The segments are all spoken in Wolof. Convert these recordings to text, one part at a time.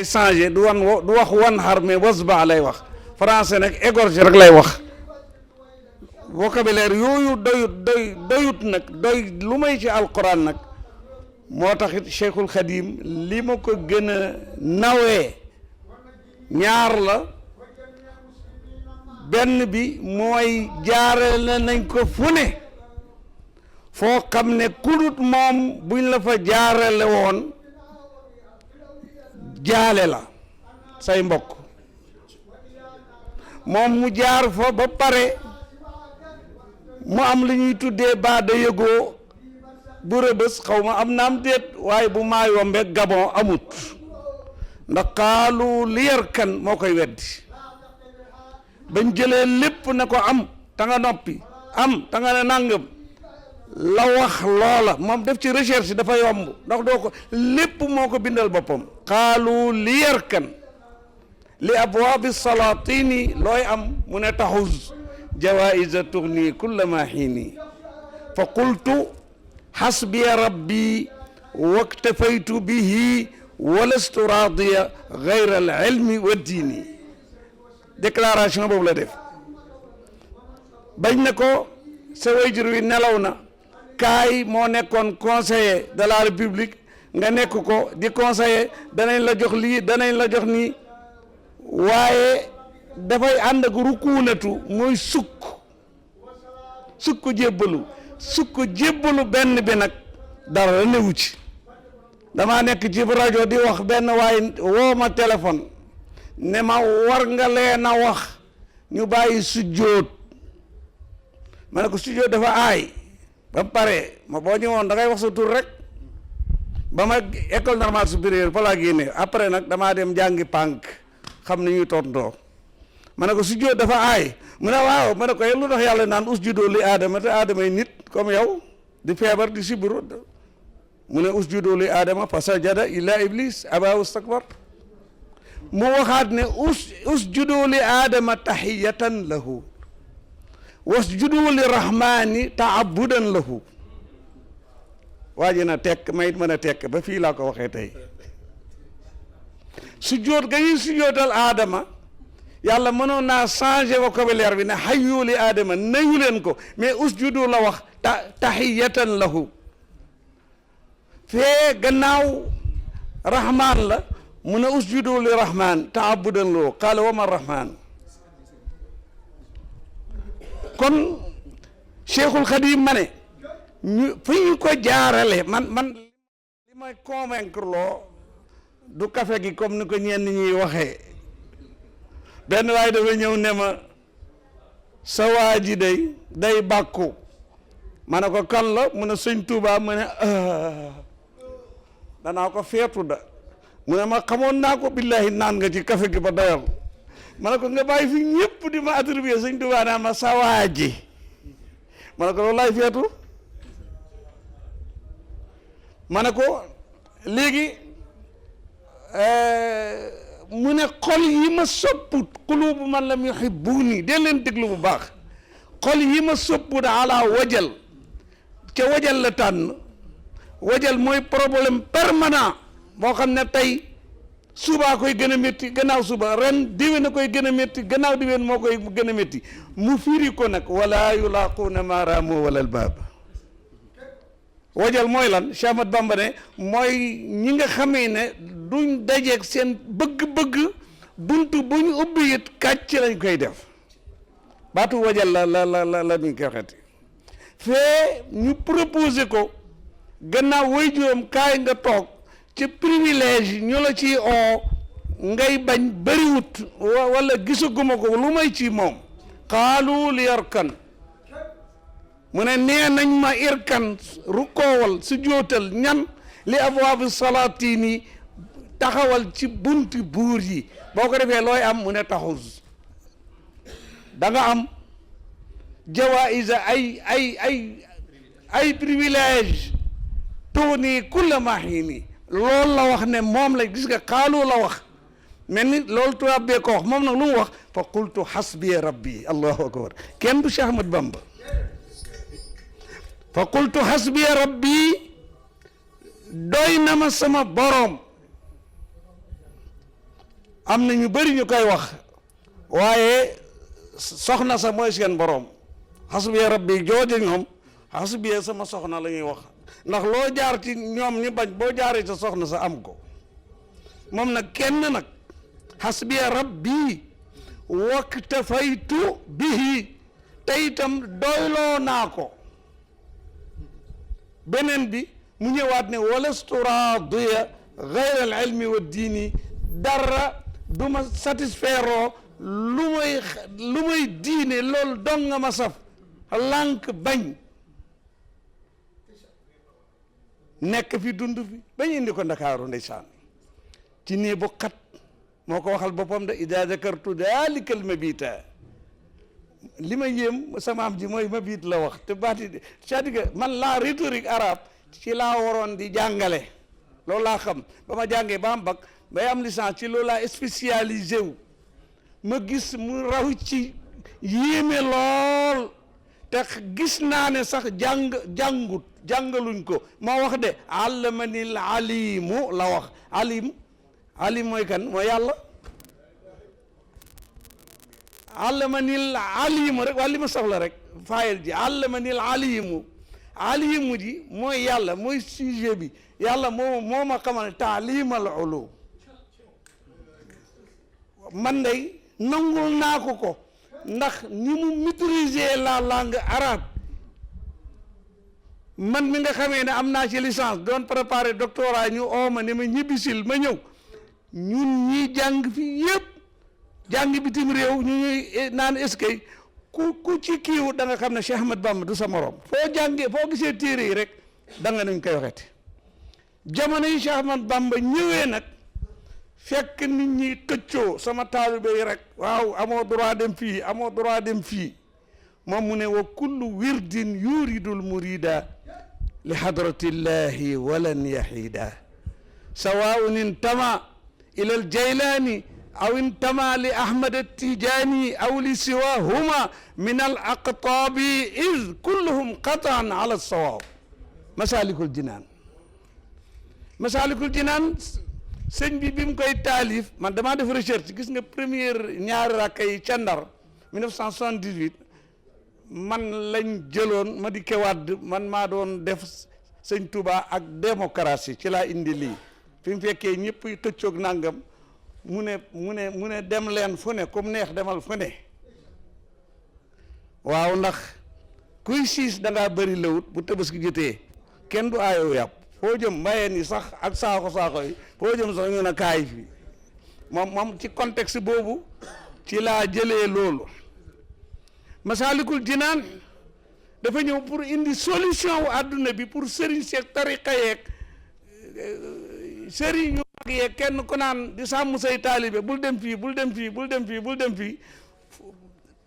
changé du wax wan xar mais wasba lay wax français nag égorgé rek lay wax vocabulaire yooyu doyut nag doy lu may ci alquran nag moo taxit Cheikhul Khadim li ma ko gën a nawee ñaar la benn bi mooy jaarale nañ ko fu ne foo xam ne kudut moom buñ la fa jaarale woon jaale la say mbokk moom mu jaar fa ba pare mu am li ñuy tuddee baada yëgoo bu rëbës xaw ma am na am déet waaye bu maa yombe Gabon amut ndax xaalu li yarkan moo koy weddi bañ jëlee lépp ne ko am ta nga noppi am ta nga ne nàngam la wax loola moom def ci recherche dafa yomb ndax doo ko lépp moo ko bindal boppam xaalu li yarkan li abwaabi salatini looy am mu ne taxuz jawaïsa tourni kulla ma xiini fa qultu xasbiya rabbi waktafaytu bihi walastu raadiya gayra al ilmi wa diini déclaration boobu la def bañ ne ko sa wayjur wi nelaw na kaay moo nekkoon conseiller de la république nga nekk ko di conseiller danañ la jox lii danañ la jox nii waaye dafay ànd ak rukuunatu mooy sukk jébbalu benn bi nag dara newu ci dama nekk ci rajo di wax benn waaye woo ma téléphone ne ma war nga leen a wax ñu bàyyi sujjóot ma ne ko sujjóot dafa aay ba pare ma boo ñëwoon da ngay wax sa tur rek ba ma école normale supérieure fa laa génne après nag damaa dem jàngi pànk xam ni ñuy tontoo ma ne ko sujjóot dafa aay mu ne waaw ma ne ko lu tax yàlla naan usjudoo li aadama te aadama yi nit comme yow di feebar di sibiru mu ne usjudoo li aadama fa sajada illa iblis aba wastakbar mu waxaat ne usjudoo li aadama tahiyatan lahu wasjudoo li rahmani taabudan lahu waa ji na tekk mayit mën a tekk ba fii laa ko waxee tey sujjóot ga ñuy sujjóotal aadama yàlla mënoon naa changé vocabulaire bi ne hayyu li aadama nayu leen ko mais usjudu la wax tahiyatan lahu fee gannaaw rahman la mu ne usjudu li rahman taabudan lahu qaala wa ma rahman kon Cheikhul Khadim ma ne ñu fi ñu ko jaarale man li may convaincre loo du café gi comme ni ko ñenn ñuy waxee benn waaye dafa ñëw ne ma sa waa ji day bàkku ma ne ko kan la mu ne sëñ Touba mu ne danaa ko feetu da mu ne ma xamoon naa ko billahi naan nga ci café gi ba doyal ma ne ko nga bàyyi fi ñëpp di ma attribuer sëñ Touba naa ma sa waa ji ma ne ko loolu laay feetu ma ne ko léegi mu ne xol yi ma sopput qulubu man lam yuhibbuni dee leen déglu bu baax xol yi ma sopput ala wajal ca wajal la tànn wajal mooy problème permanent boo xam ne tey subaa koy gën a métti gannaaw suba ren déwén a koy gën a métti gannaaw déwén moo koy gën a métti mu firi ko nag wala yulaquuna ma raamu wala albaab wajal mooy lan Cheikh Ahmad Bamba ne mooy ñi nga xamee ne duñ dajeeg seen bëgg-bëgg buntu bu ñu ubbi it kàcc lañ koy def baatu wajal la duñ koy waxati fee ñu proposé ko gannaaw way juróom kaay nga toog ci privilège ñu la ci oo ngay bañ bëriwut wala gisaguma ko lu may ci moom xaalu li yarkan mu ne nee nañ ma irkan rukoowal su jootal ñan li abwaabi salaatini taxawal ci bunti buur yi boo ko defee looy am mu ne taxuz da nga am jawaïsa ay privilège tuuni kulla mahini loolu la wax ne moom la gis nga xaalu la wax mel ni loolu tubaab bee ko wax moom nag lu mu wax fa qultu hasbi rabbi allahu akbar kenn du Cheikh Ahmad Bamba fa qultu hasbi rabbi doy na ma sama boroom am na ñu bëri ñu koy wax waaye soxna sa mooy seen borom xasbiya rabbi jooje ñoom xasbiya sama soxna la ñuy wax ndax loo jaar ci ñoom ñu bañ boo jaaree sa soxna sa am ko moom nag kenn nag xasbiya rabbi waktafaytu bihi te itam doyloo naa ko beneen bi mu ñëwaat ne walastu raadiya gayra al ilmi wa diini dara du ma satisfaire lu may diine loolu dong nga ma saf lànk bañ nekk fi dund fi bañ indi ko Ndakaaru ndeysaan ci nii bu xat moo ko waxal boppam de ida zakartu dalika al mabita li ma yéem sama am ji mooy mabit la wax te baati c'est-à-dire man la rhétorique arabe ci laa waroon di jàngale loolu laa xam ba ma jàngee ba am bac bay am licence ci loolu laa spécialisé wu ma gis mu raw ci yéeme lool te gis naa ne sax jàngaluñ ko moo wax de allamanil alimu la wax alim mooy kan mooy yàlla allamanil alimu rek waa li ma soxla rek fayel ji allamanil alimu ji mooy yàlla mooy sujet bi yàlla moo ma xamal taalimal ulu man day nangul naa ko ndax ni mu maîtriser la langue arabe man mi nga xamee ne am naa ci licence doon préparer doctorat ñu ooma ne ma ñibbisil ma ñëw ñun ñi jàng fi yëpp jàng bitim réew ñu ñuy naan eskay ku ci kiiwu da nga xam ne Cheikh Ahmad Bamba du sa morom foo gisee téere yi rek da nga nuñ koy waxeti jamono yi Cheikh Ahmad Bamba ñëwee nag fekk nit ñi këccoo sama taalibe yi rek waaw amoo droit dem fii moom mu ne wa kullu wirdin yuridul murida li hadratillahi walan yahida sawaun intama ila al jaylani aw intama li ahmad attijani aw li siwahuma min al aqtabi id kulluhum qatan ala sawab masalikul jinaan sëñ bi mu koy taalif man damaa def recherche gis nga première ñaari rakka yi ca Ndar 1978 man lañ jëloon ma di kewaat man maa doon def sëñ Touba ak démocratie ci laa indi lii fi mu fekkee ñëpp xëccoog nangam mu ne dem leen fu ne comme neex demal fu ne waaw ndax kuy siis da ngaa bëri lawut bu Tabaski jotee kenn du aayoo yàpp foo jëm mbayeen yi sax ak saako yi foo jëm sax ñu ne kaay fi moom ci contexte boobu ci laa jëlee loolu Massalikul Jinaan dafa ñëw pour indi solution wu àdduna bi pour sëriñ seeg tariqa yeeg sëriñ ñu mag yeeg kenn ku naan di sàmm say taalibe bul dem fii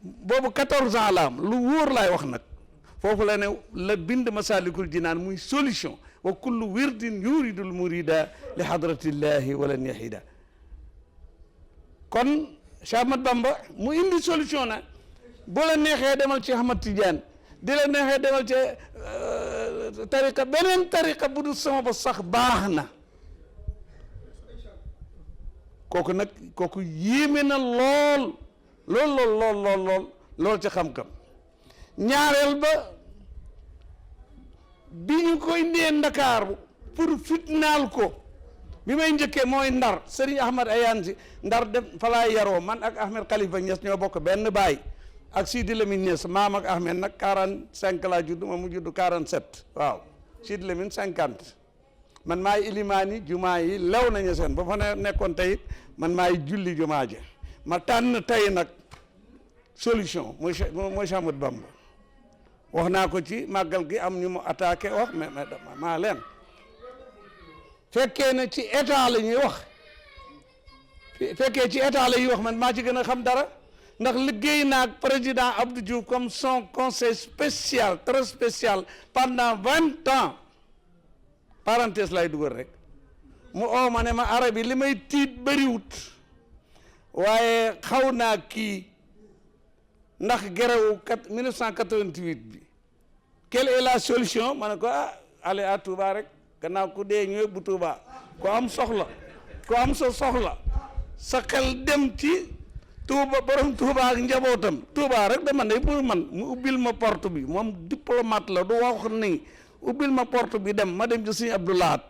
boobu 14 ans la am lu wóor laay wax nag foofu la ne la bind Massalikul Jinaan muy solution wa kullu wirdin yuridul murida li hadratillahi walan yahida kon Cheikh Ahmad Bamba mu indi solution na boo la neexee demal ci Ahmad Tidiane di la neexee demal ci tariqa beneen tariqa bu dul sama ba sax baax na kooku yéeme na lool ci xam-xam ñaareel ba bi ñu koy indee Ndakaaru pour fitnaal ko bi may njëkkee mooy Ndar Serigne Ahmad Ayaan si Ndar dem fa laa yaroo man ak Ahmed Khalifa Niass ñoo bokk benn baay ak Sidi Lamine Niass maam ak Ahmed nag 45 laa judd ma mu judd 47 waaw Sidi Lamine 50 man maay ilimaani jumaa yi lew nañu seen ba fa nekkoon tey man maay julli jumaa ji ma tànn tey nag solution mooy Cheikh Ahmad Bamba wax naa ko ci màggal gi am ñu mu attaqué wax mais maa leen fekkee ne ci état la ñuy wax fekkee ci état la ñuy wax man maa ci gën a xam dara ndax liggéey naa ak président Abdou Diouf comme son conseil spécial très spécial pendant 20 ans parenthèse lay dugal rek mu oo ma ne ma arab yi li may tiit bëriwut waaye xaw naa kii ndax gerewu 1988 bi quelle est la solution ma ne ko aller à Touba rek gannaaw ku dee ñu yóbbu Touba ku am soxla sa xel dem ci Touba borom Touba ak njabootam Touba rek dama ne pour man mu ubbil ma porte bi moom diplomate la du wax ni ubbil ma porte bi dem ma dem ci Sëñ Abdou Lahad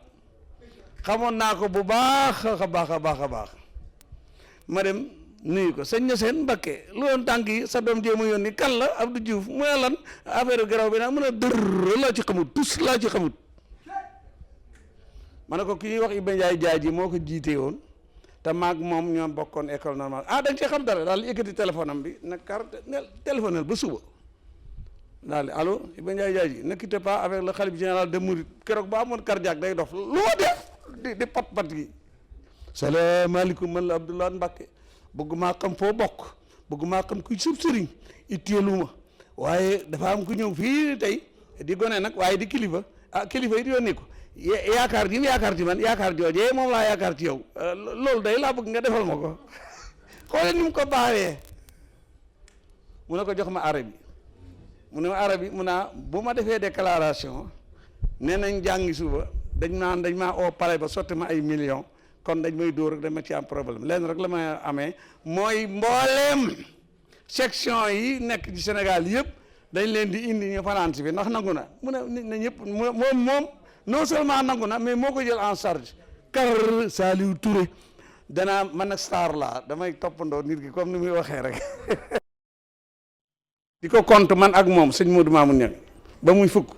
xamoon naa ko bu baax a baax a baax a baax ma dem nuyu ko sëñ na seen Mbakke lu doon tànk yi sa doom jéema yónni kan la Abdou Diouf mu ne lan affaire garaw bi nag mu ne dërr laa ci xamut tus laa ci xamut ma ne ko ki ñuy wax Iba Ndiaye jaay ji moo ko jiite woon te maag moom ñoom bokkoon école normale da nga ci xam dara daal yëkkati téléphone am bi na carte téléphonel ba suba daal allo Iba Ndiaye jaay ji ne quittez pas avec le khalife général de Mouride keroog ba amoon cardiaque day dof lu ma def di pat gi salaamaaleykum man la Abdoulaye Mbacké bëgg maa xam foo bokk bëgg maa xam kuy sub sëriñ itteelu ma waaye dafa am ku ñëw fii tey di gone nag waaye di kilifa kilifa yi di yónni ko yaakaar ji yaakaar ci man yaakaar joojee moom laa yaakaar ci yow loolu day laa bëgg nga defal ma ko xoole ni mu ko baaxee mu ne ko jox ma arabe bi mu ne ma arabe bi mu naa bu ma defee déclaration nee nañ jàngi suba dañ maa oo pare ba sotti ma ay millions kon dañ may dóor rek dañ ma ci am problème leen rek la may amee mooy mbooleem section yi nekk ci Sénégal yëpp dañ leen di indi ñu fanaan si fi ndax nangu na mu ne ñëpp moom non seulement nangu na mais moo ko jël en charge kar Saliou Touré danaa man nag star laa damay toppandoo nit ki comme ni muy waxee rek di ko compte man ak moom sëñ Modou Mamoun Niang ba muy fukk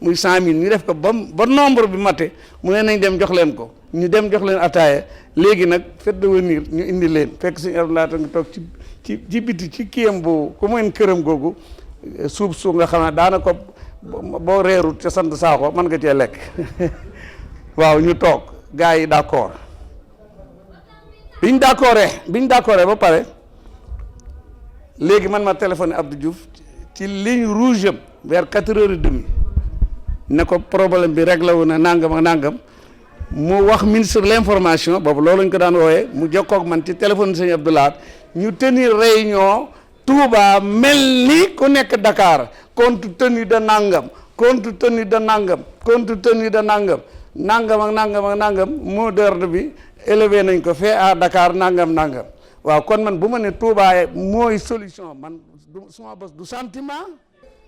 muy 100 000 ñu def ko ba nombre bi mate mu ne nañ dem jox leen ko ñu dem jox leen ataaya léegi nag fête de venir ñu indi leen fekk sëñ Abdou Lahad nga toog ci biti ci kiyam bu ku mën këram googu suuf nga xam ne daana ko boo reerut ca sant saako mën nga cee lekk waaw ñu toog gars yi d'accord biñ d'accordé ba pare léegi man ma téléphoné Abdou Diouf ci ligne rouge am vers 4h30 ne ko problème bi réglé wu na nangam ak nangam mu wax ministre de l'information boobu loolu lañ ko daan wooyee mu jokkoo ak man ci téléphone sëñ Abdou Lahad ñu tenir réunion Touba mel ni ku nekk Dakar compte tenu de nangam compte tenu de nangam compte tenu de nangam ak nangam mot d'ordre bi élevé nañ ko fee à Dakar nangam waaw kon man bu ma ne Touba mooy solution man suma bos du sentiment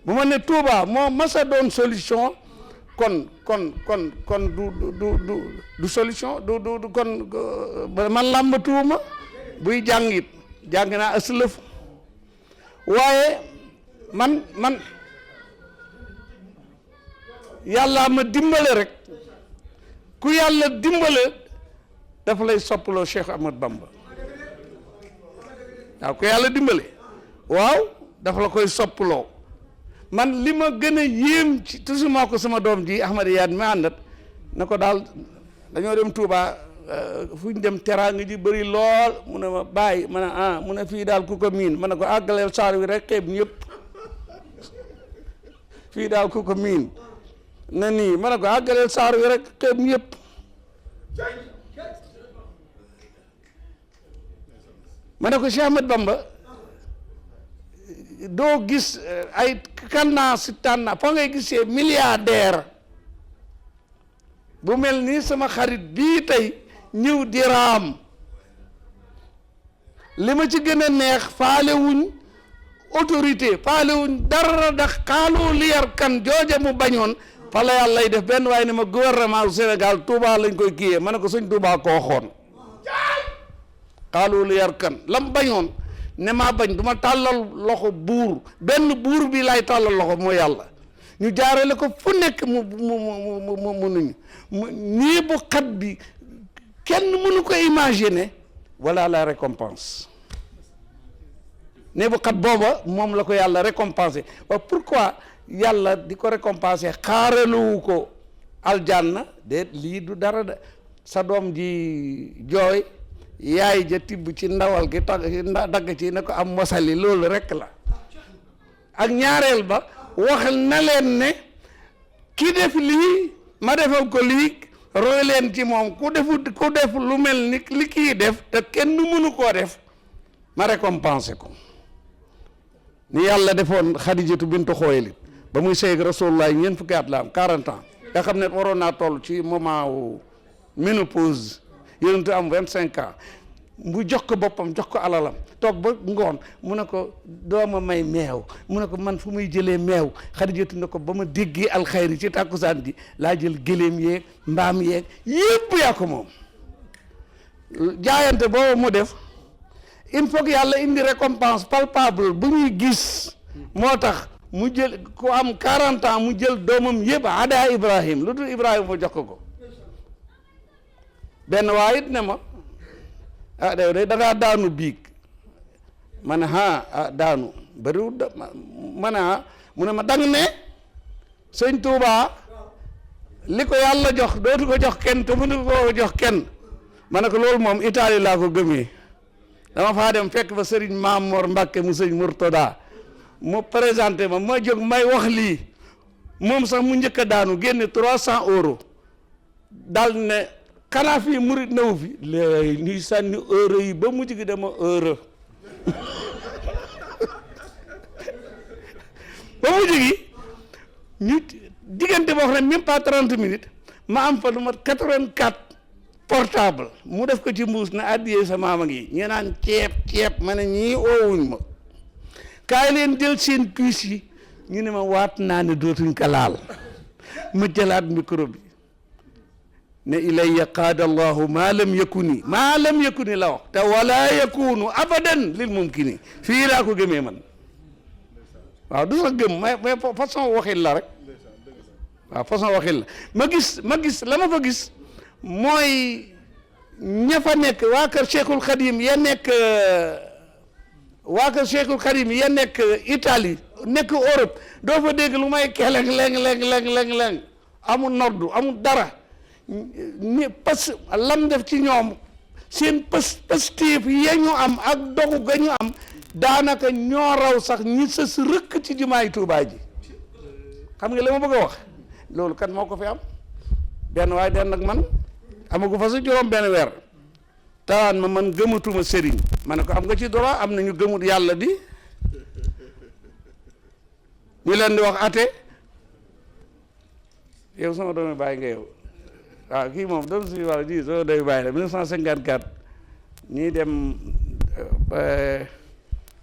bu ma ne Touba moo masa doon solution kon du solution du kon man làmbatuuma buy jàngit jàng naa aslëf waaye man yàlla ma dimbale rek ku yàlla dimbale dafa lay soppaloo Cheikh Ahmad Bamba waaw ku yàlla dimbale waaw dafa la koy soppaloo man li ma gën a yéem ci toujours moo ko sama doom ji Ahmad Yaad mi àndat na ko daal dañoo dem Touba fu ñu dem teraanga ji bëri lool mu ne ma bàyyi ma ne mu ne fii daal ku ko miin ma ne ko àggaleel saar wi rek xeeb ñëpp fii daal ku ko miin na nii ma ne ko àggaleel saar wi rek xeeb ñëpp ma ne ko Cheikh Ahmad Bamba doo gis ay kannaa si tànna fa ngay gisee milliardaire bu mel ni sama xarit bii tey ñëw di raam li ma ci gën a neex faale wuñ autorité faale wuñ dara ndax xaaloo liyar kan jooja mu bañoon fa la yàlla lay def benn waaye ne ma gouvernement du Sénégal Touba lañ koy kiyee ma ne ko sëñ Touba koo xoon xaaloo liyar kan lam bañoon ne maa bañ du ma tàllal loxo buur benn buur bi laay tàllal loxo moo yàlla ñu jaarale ko fu nekk mu nuñu nii bu xat bi kenn mënu ko imaginer voilà la récompense ne bu xat booba moom la ko yàlla récompenser waaw pourquoi yàlla di ko récompenser xaaraluwu ko aljanna de lii du dara de sa doom ji jooy yaay ja tibb ci ndawal gi dagg ci ne ko am mosali loolu rekk la ak ñaareel ba waxal na leen ne ki def lii ma defal ko lii roy leen ci moom ku def lu mel ni li kii def te kenn mënu koo def ma récompenser ko ni yàlla defoon Xadijatu bintu Xuwaylid ba muy sëy ak Rasulullah ñeent fukki at la am 40 ans nga xam ne waroon naa toll ci moment wu ménopause yonentu am 25 ans mu jox ko boppam jox ko alalam toog ba ngoon mu ne ko dooma may meew mu ne ko man fu muy jëlee meew Xadijatu ne ko ba ma déggee alxayri ci tàkkusaan ji laa jël gëléem yeeg mbaam yeeg yépp yaa ko moom. jaayante boobu mu def il faut que yàlla indi récompense palpable bu ñuy gis moo tax mu jël ku am 40 ans mu jël doomam yëpp ada Ibrahim lu dul Ibrahima mu jox ko benn waay it ne ma ah day da ngaa daanu biig ma ne daanu bëriwul ma ne mu ne ma dang ne sëñ Touba li ko yàlla jox dootu ko jox kenn te mënu ko jox kenn ma ne ko loolu moom Italie laa ko gëmee dama faa dem fekk fa Serigne Mamor Mbacke mu sëñ Mourtada mu présenté ma jóg may wax lii moom sax mu njëkk a daanu génne 300 euros dal ne xanaa fii murit nawu fi léegi ñuy sànni euro yi ba mujj gi dama euro ba mujj gi ñu diggante boo xam ne même pas 30 minutes ma am fa lu mat 84 portable mu def ko ci mbuus na addiyee sa maama ngi ñu naan ceeb ma ne ñii oowuñ ma kaay leen jël seen puce yi ñu ne ma waat naa ne dootuñ ko laal ma jëlaat micro bi ne ilayya qaada allahu maa lam yakuni la wax te wala yakunu abadan lil mumkini fii laa ko gëmee man waaw du sax gëm mais façon waxin la rek waaw façon waxin la ma gis la ma fa gis mooy ña fa nekk waa kër Cheikhul Khadim ya nekk Italie nekk Europe doo fa dégg lu may keleng leng amul noddu amul dara ni parce lam def ci ñoom seen pëstéef ya ñu am ak dogu ga ñu am daanaka ñoo raw sax ñi sës rëkk ci jumaay Tuubaa ji xam nga li ma bëgg a wax loolu kan moo ko fi am benn waaye den nag man amagu fa sa juróom benn weer tawaan ma man gëmatuma sëriñ ma ne ko am nga ci droit am na ñu gëmut yàlla di ñu leen di wax ate yow sama doomi bàyyi nga yow waaw kii moom doom suñu wàlla ji sama doomi bàyyi la 1954 ñii dem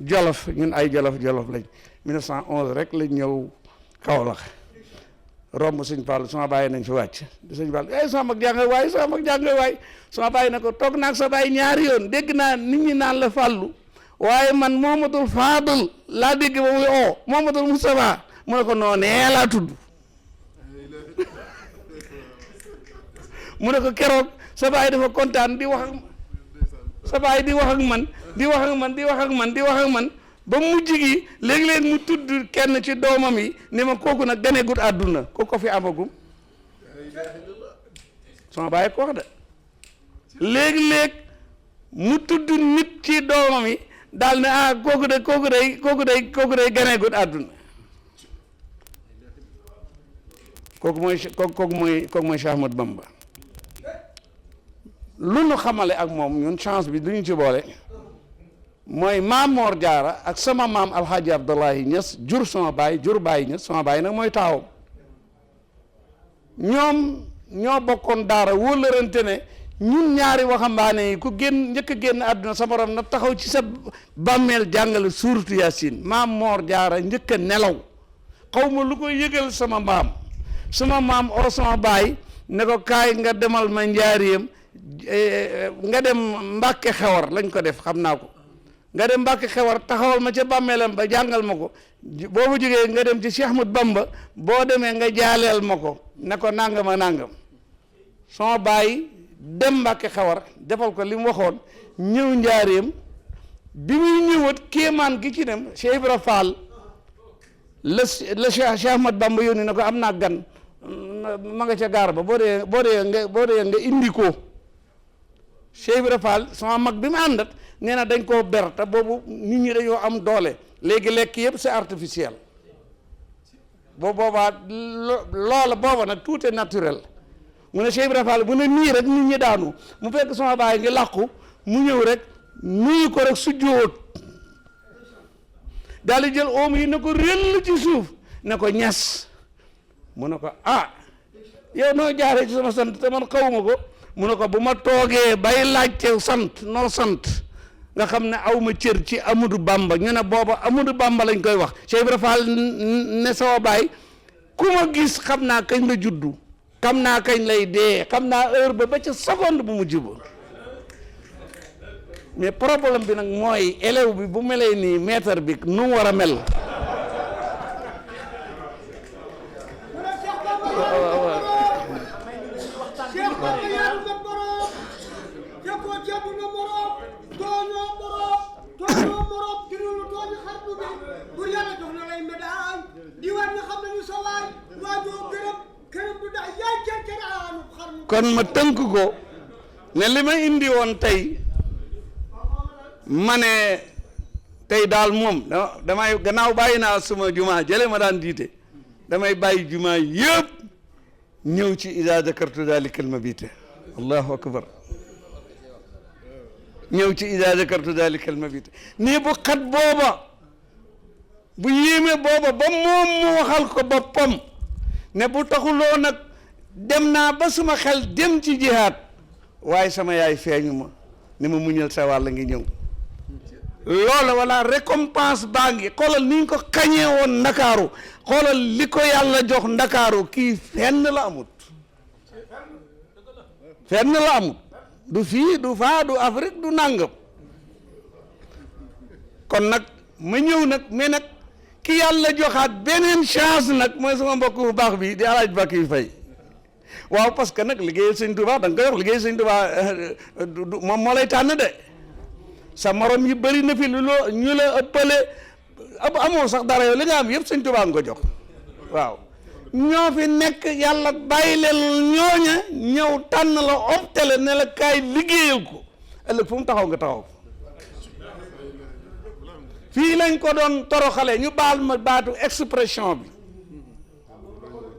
Jolof ñun ay Jolof lañ 1911 rek lañ ñëw Kaolack romb sëñ Fall sama bàyyi nañ fi wàcc sëñ Fall sama mag jànga waay sama bàyyi na ko toog naag sa bàyyi ñaari yoon dégg naa nit ñi naan la fàllu waaye man Mohamadul Fadal laa dégg ba muy oo Mohamadul Moustapha mu ne ko noonee laa tudd mu ne ko keroog sa bàyyi dafa kontaan di wax ak sa bàyyi di wax ak man ba mujj gi léeg-léeg mu tudd kenn ci doomam yi ne ma kooku nag ganegut àdduna ko fi amagum sama bàyyi ko wax de léeg-léeg mu tudd nit ci doomam yi daal ne kooku day ganegut àdduna kooku mooy Cheikh Ahmadou Bamba lu nu xamale ak moom ñun chance bi du ñu ci boole mooy maam Mor Jaara ak sama maam Alxaaji Abdullahi Ñas jur sama baay jur baay Ñas sama baay nag mooy taawam ñoom ñoo bokkoon daara wóolërante ne ñun ñaari waxambaane yi ku njëkk a génn àdduna sa morom na taxaw ci sa bàmmeel jàngale suuratu Yaasin maam Mor Jaara njëkk a nelaw xaw ma lu ko yëgal sama maam oo sama baay ne ko kaay nga demal ma njaareem nga dem Mbàkke Xewar lañ ko def xam naa ko nga dem Mbàkke Xewar taxawal ma ca bàmmeelam ba jàngal ma ko boo fa jógee nga dem ci Cheikh Ahmadou Bamba boo demee nga jaaleel ma ko ne ko nangam ak nangam sama baay dem Mbàkke Xewar defal ko li mu waxoon ñëw njaareem bi muy ñëwat kéemaan gi ci dem Cheikh Ibra Fall la Cheikh Ahmadou Bamba yónni na ko am naa gan ma nga ca gaar ba boo dee nga indi ko Cheikh Ibra Fall sama mag bi mu àndat nee na dañ koo ber te boobu nit ñi dañoo am doole léegi lekk yëpp c'est artificiel boobaa loola booba nag tout est naturel mu ne Cheikh Ibra Fall bu ne nii rek nit ñi daanu mu fekk sama baay ngi làqu mu ñëw rek nuyu ko rek sujjóot daal di jël oom yi ne ko rëll ci suuf ne ko ñas mu ne ko yow noo jaaree ci sama sant te man xawuma ko mu ne ko bu ma toogee bay laajte sant noo sant nga xam ne aw ma cër ci Amadou Bamba ñu ne booba Amadou Bamba lañ koy wax Cheikh Ibra Fall ne sama baay ku ma gis xam naa kañ la juddu xam naa kañ lay dee xam naa heure ba ca seconde bu mu jubóo mais problème bi nag mooy élève bi bu melee nii maître bi nu mu war a mel. kon ma tënk ko ne li ma indi woon tey ma ne tey daal moom damay gannaaw bàyyi naa suma jumaa jële ma daan diite damay bàyyi jumaa yëpp ñëw ci idaa zakartu dalika al mabita allahu akbar ñëw ci idaa zakartu dalika al mabita nii bu xat booba bu yéeme booba ba moom mu waxal ko boppam ne bu taxuloo nag dem naa ba suma xel dem ci jihaad waaye sama yaay feeñu ma ne ma muñal sa wàll ngi ñëw loola wala récompense baa ngi xoolal ni ñu ko xañee woon ndakaaru xoolal li ko yàlla jox ndakaaru kii fenn la amut fenn la amut du fii du faa du Afrique du nàngam kon nag ma ñëw nag mais nag ki yàlla joxaat beneen chance nag mooy sama mbokk bu baax bi di alaaj Mbakiou Faye waaw parce que nag liggéeyal sëñ Touba da nga koy wax liggéeyal sëñ Touba moom moo lay tànn de sa morom yi bëri na fi lu loo ñu la ëppale amoo sax dara yow li nga am yëpp sëñ Touba nga ko jox waaw ñoo fi nekk yàlla bàyyi leen ñooña ñëw tànn la optele ne la kaay liggéeyal ko ëllëg fu mu taxaw nga taxaw fii lañ ko doon toroxale ñu baal ma baatu expression bi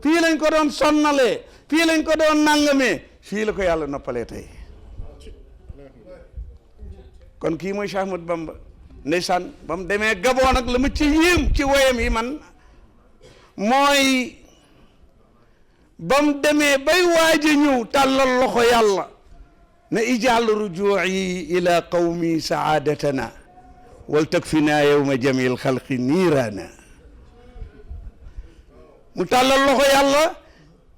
fii lañ ko doon sonnalee fii lañ ko doon nangamee fii la ko yàlla noppalee tey kon kii mooy Cheikh Ahmadou Bamba ndeysaan ba mu demee Gabon nag la ma ci yéem ci woyam yi man mooy ba mu demee bay waaj a ñëw tàllal loxo yàlla ne ijaal rujuu'i ila qawmi saadatana wal takfina yawma jamil xalqi niiraana mu tàllal loxo yàlla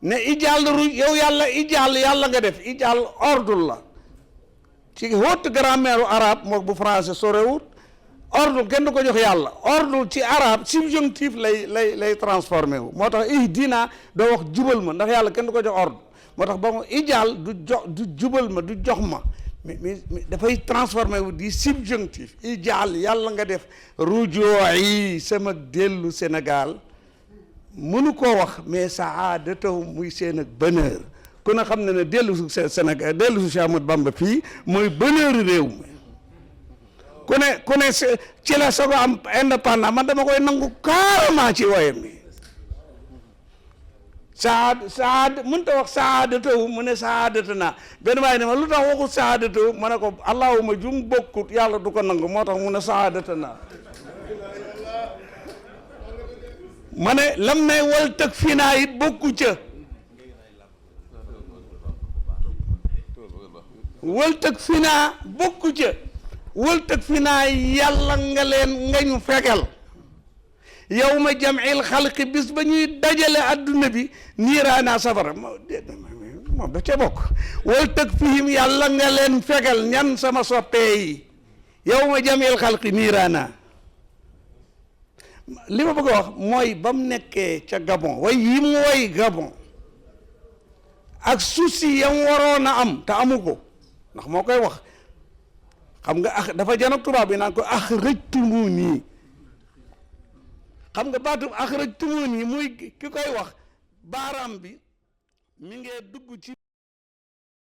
ne ijaal yow yàlla nga def ijaal ordre la ci haute grammaire arabe mook bu français sorewut ordre kenn du ko jox yàlla ordre ci arabe subjonctif lay transformé wu moo tax ihdina doo wax jubal ma ndax yàlla kenn du ko jox ordre moo tax ba mu ijaal du jubal ma du jox ma mais dafay transformé wu di subjonctif ijaal yàlla nga def rujuu'i sama dellu Sénégal mënu koo wax mais saadatahu muy seen ak bonheur ku ne xam ne dellu su Sénégal dellu su Cheikh Ahmadou Bamba fii mooy bonheur réew mi ku ne ci la soog a am indépendant man dama koy nangu carrément ci woyam mi saad mënta wax saadatahu mu ne saadatana benn waaye ne ma lu tax waxul saadatahu ma ne ko allahuma jum bokkut yàlla du ko nangu moo tax mu ne saadatana ma ne lam ne wal tëg finaa it bokku ca wal tëg finaa bokku ca wal tëg finaa yàlla nga leen nga ñu fegal yow ma jamil xalqi bis ba ñuy dajale adduna bi niiraanaa safara moom da ca bokk wal tëg fihim yàlla nga leen fegal ñan sama soppee yi yow ma jamil xalqi niiraanaa li ma bëgg a wax mooy ba mu nekkee ca Gabon way yi mu way Gabon ak souci yam waroon a am te amu ko ndax moo koy wax xam nga dafa janoog tubaab bi naan ko rëjtumu nii xam nga baatu rëjtumu nii muy ki koy wax baaraam bi mi ngee dugg ci